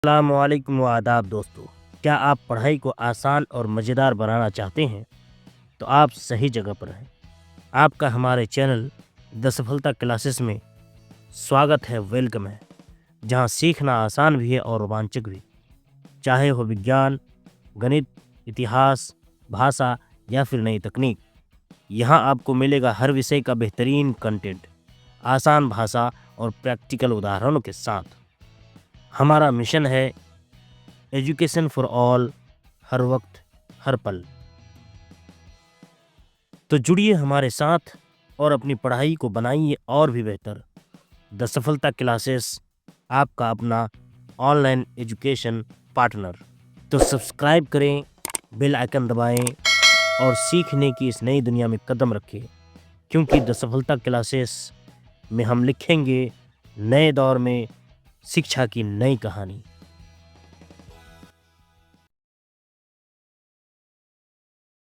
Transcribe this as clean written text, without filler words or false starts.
अस्सलामुअलैकुम व आदाब दोस्तों। क्या आप पढ़ाई को आसान और मज़ेदार बनाना चाहते हैं तो आप सही जगह पर हैं। आपका हमारे चैनल द सफलता क्लासेस में स्वागत है, वेलकम है, जहां सीखना आसान भी है और रोमांचक भी। चाहे हो विज्ञान, गणित, इतिहास, भाषा या फिर नई तकनीक, यहां आपको मिलेगा हर विषय का बेहतरीन कंटेंट, आसान भाषा और प्रैक्टिकल उदाहरणों के साथ। हमारा मिशन है एजुकेशन फॉर ऑल, हर वक्त हर पल। तो जुड़िए हमारे साथ और अपनी पढ़ाई को बनाइए और भी बेहतर। द सफलता क्लासेस, आपका अपना ऑनलाइन एजुकेशन पार्टनर। तो सब्सक्राइब करें, बेल आइकन दबाएं और सीखने की इस नई दुनिया में कदम रखें, क्योंकि द सफलता क्लासेस में हम लिखेंगे नए दौर में शिक्षा की नई कहानी।